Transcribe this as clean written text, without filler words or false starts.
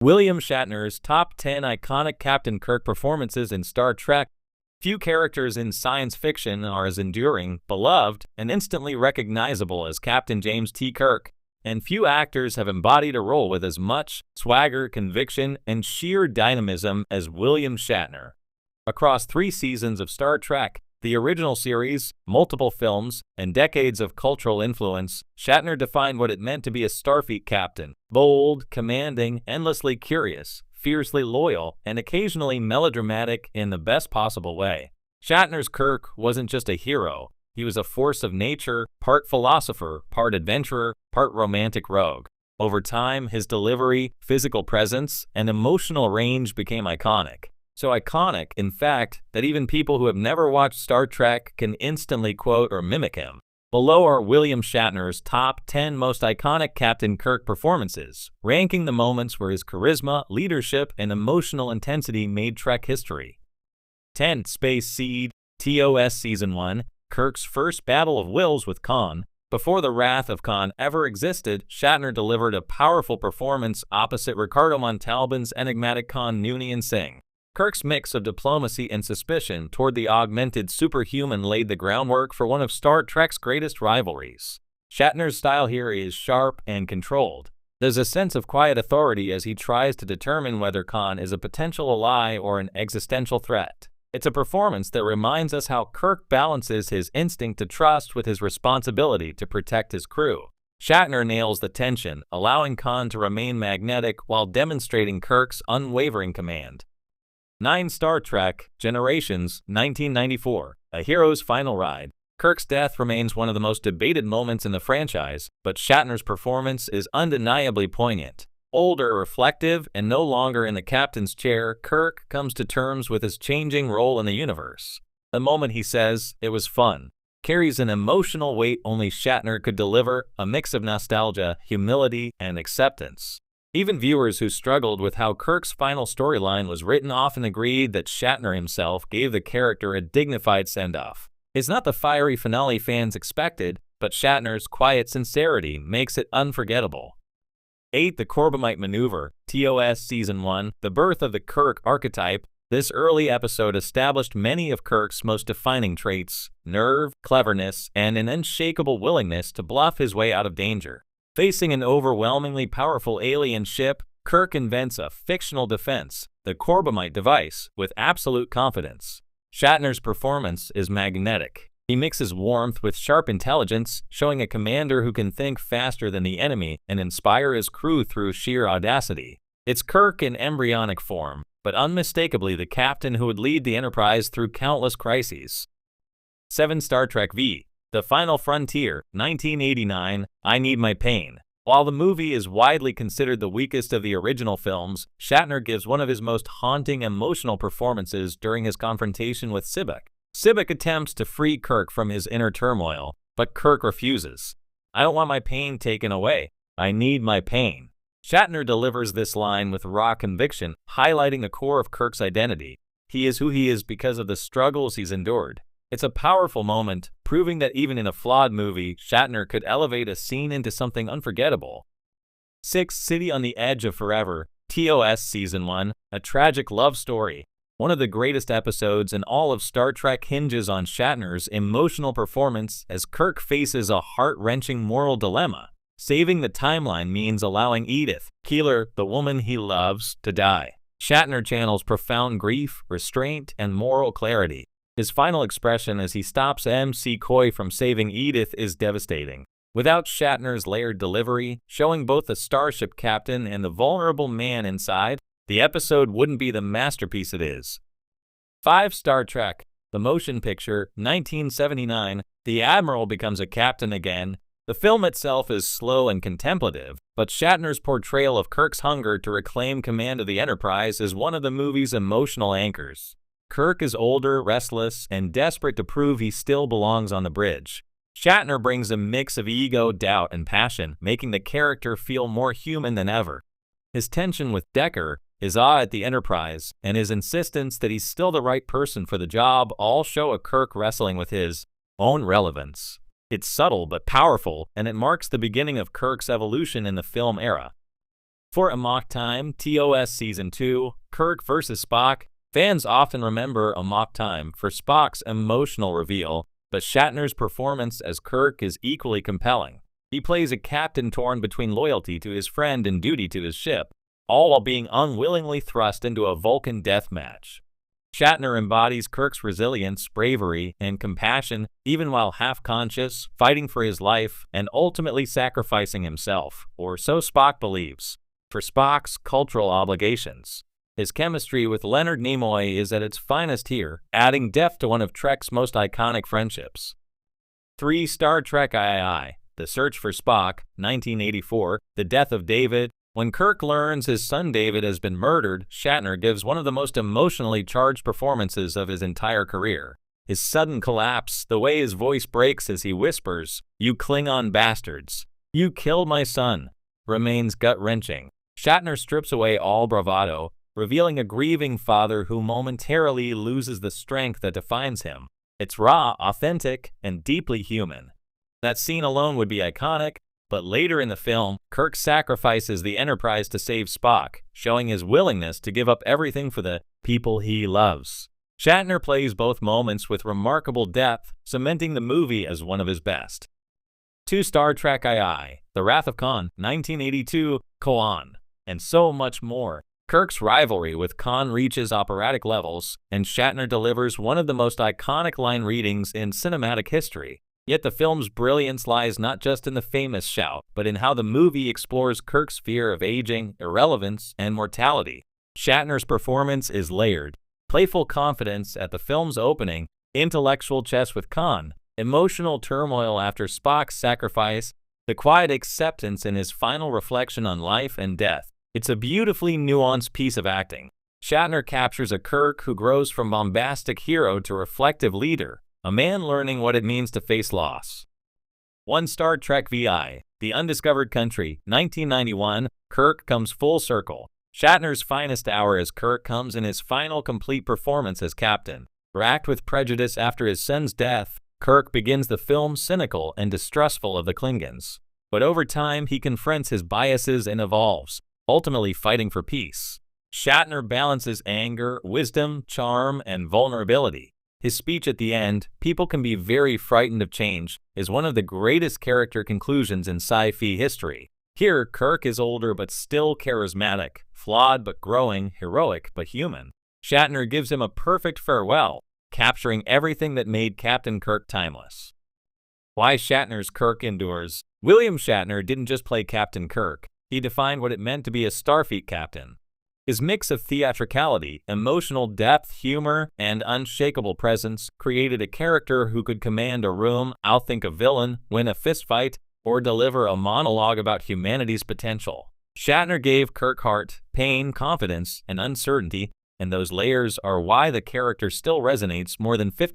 William Shatner's top 10 iconic Captain Kirk performances in Star Trek. Few characters in science fiction are as enduring, beloved, and instantly recognizable as Captain James T. Kirk, and few actors have embodied a role with as much swagger, conviction, and sheer dynamism as William Shatner. Across 3 seasons of Star Trek, the original series, multiple films, and decades of cultural influence, Shatner defined what it meant to be a Starfleet captain: bold, commanding, endlessly curious, fiercely loyal, and occasionally melodramatic in the best possible way. Shatner's Kirk wasn't just a hero, he was a force of nature, part philosopher, part adventurer, part romantic rogue. Over time, his delivery, physical presence, and emotional range became iconic. So iconic, in fact, that even people who have never watched Star Trek can instantly quote or mimic him. Below are William Shatner's top 10 most iconic Captain Kirk performances, ranking the moments where his charisma, leadership, and emotional intensity made Trek history. 10. Space Seed, TOS Season 1, Kirk's first battle of wills with Khan. Before the wrath of Khan ever existed, Shatner delivered a powerful performance opposite Ricardo Montalban's enigmatic Khan Noonien Singh. Kirk's mix of diplomacy and suspicion toward the augmented superhuman laid the groundwork for one of Star Trek's greatest rivalries. Shatner's style here is sharp and controlled. There's a sense of quiet authority as he tries to determine whether Khan is a potential ally or an existential threat. It's a performance that reminds us how Kirk balances his instinct to trust with his responsibility to protect his crew. Shatner nails the tension, allowing Khan to remain magnetic while demonstrating Kirk's unwavering command. 9. Star Trek, Generations, 1994, A Hero's Final Ride. Kirk's death remains one of the most debated moments in the franchise, but Shatner's performance is undeniably poignant. Older, reflective, and no longer in the captain's chair, Kirk comes to terms with his changing role in the universe. The moment he says, "It was fun," carries an emotional weight only Shatner could deliver, a mix of nostalgia, humility, and acceptance. Even viewers who struggled with how Kirk's final storyline was written often agreed that Shatner himself gave the character a dignified send-off. It's not the fiery finale fans expected, but Shatner's quiet sincerity makes it unforgettable. 8. The Corbomite Maneuver, TOS Season 1, The Birth of the Kirk Archetype. This early episode established many of Kirk's most defining traits: nerve, cleverness, and an unshakable willingness to bluff his way out of danger. Facing an overwhelmingly powerful alien ship, Kirk invents a fictional defense, the Corbomite device, with absolute confidence. Shatner's performance is magnetic. He mixes warmth with sharp intelligence, showing a commander who can think faster than the enemy and inspire his crew through sheer audacity. It's Kirk in embryonic form, but unmistakably the captain who would lead the Enterprise through countless crises. 7. Star Trek V, The Final Frontier, 1989, I Need My Pain. While the movie is widely considered the weakest of the original films, Shatner gives one of his most haunting emotional performances during his confrontation with Sybok. Sybok attempts to free Kirk from his inner turmoil, but Kirk refuses. "I don't want my pain taken away. I need my pain." Shatner delivers this line with raw conviction, highlighting the core of Kirk's identity. He is who he is because of the struggles he's endured. It's a powerful moment, proving that even in a flawed movie, Shatner could elevate a scene into something unforgettable. 6. City on the Edge of Forever, TOS Season 1, A Tragic Love Story. One of the greatest episodes in all of Star Trek hinges on Shatner's emotional performance as Kirk faces a heart-wrenching moral dilemma. Saving the timeline means allowing Edith Keeler, the woman he loves, to die. Shatner channels profound grief, restraint, and moral clarity. His final expression as he stops McCoy from saving Edith is devastating. Without Shatner's layered delivery, showing both the starship captain and the vulnerable man inside, the episode wouldn't be the masterpiece it is. 5. Star Trek, The Motion Picture, 1979, The Admiral becomes a captain again. The film itself is slow and contemplative, but Shatner's portrayal of Kirk's hunger to reclaim command of the Enterprise is one of the movie's emotional anchors. Kirk is older, restless, and desperate to prove he still belongs on the bridge. Shatner brings a mix of ego, doubt, and passion, making the character feel more human than ever. His tension with Decker, his awe at the Enterprise, and his insistence that he's still the right person for the job all show a Kirk wrestling with his own relevance. It's subtle but powerful, and it marks the beginning of Kirk's evolution in the film era. For Amok Time, TOS Season 2, Kirk vs. Spock, fans often remember Amok Time for Spock's emotional reveal, but Shatner's performance as Kirk is equally compelling. He plays a captain torn between loyalty to his friend and duty to his ship, all while being unwillingly thrust into a Vulcan death match. Shatner embodies Kirk's resilience, bravery, and compassion, even while half-conscious, fighting for his life, and ultimately sacrificing himself, or so Spock believes, for Spock's cultural obligations. His chemistry with Leonard Nimoy is at its finest here, adding depth to one of Trek's most iconic friendships. 3. Star Trek III, The Search for Spock, 1984, The Death of David. When Kirk learns his son David has been murdered, Shatner gives one of the most emotionally charged performances of his entire career. His sudden collapse, the way his voice breaks as he whispers, "You Klingon bastards, you killed my son," remains gut-wrenching. Shatner strips away all bravado, revealing a grieving father who momentarily loses the strength that defines him. It's raw, authentic, and deeply human. That scene alone would be iconic, but later in the film, Kirk sacrifices the Enterprise to save Spock, showing his willingness to give up everything for the people he loves. Shatner plays both moments with remarkable depth, cementing the movie as one of his best. 2. Star Trek II, The Wrath of Khan, 1982, Koan, and so much more. Kirk's rivalry with Khan reaches operatic levels, and Shatner delivers one of the most iconic line readings in cinematic history. Yet the film's brilliance lies not just in the famous shout, but in how the movie explores Kirk's fear of aging, irrelevance, and mortality. Shatner's performance is layered. Playful confidence at the film's opening, intellectual chess with Khan, emotional turmoil after Spock's sacrifice, the quiet acceptance in his final reflection on life and death. It's a beautifully nuanced piece of acting. Shatner captures a Kirk who grows from bombastic hero to reflective leader, a man learning what it means to face loss. 1. Star Trek VI, The Undiscovered Country, 1991, Kirk comes full circle. Shatner's finest hour as Kirk comes in his final complete performance as captain. Racked with prejudice after his son's death, Kirk begins the film cynical and distrustful of the Klingons. But over time, he confronts his biases and evolves, ultimately fighting for peace. Shatner balances anger, wisdom, charm, and vulnerability. His speech at the end, "People can be very frightened of change," is one of the greatest character conclusions in sci-fi history. Here, Kirk is older but still charismatic, flawed but growing, heroic but human. Shatner gives him a perfect farewell, capturing everything that made Captain Kirk timeless. Why Shatner's Kirk endures. William Shatner didn't just play Captain Kirk, he defined what it meant to be a Starfleet captain. His mix of theatricality, emotional depth, humor, and unshakable presence created a character who could command a room, outthink a villain, win a fistfight, or deliver a monologue about humanity's potential. Shatner gave Kirk heart, pain, confidence, and uncertainty, and those layers are why the character still resonates more than 50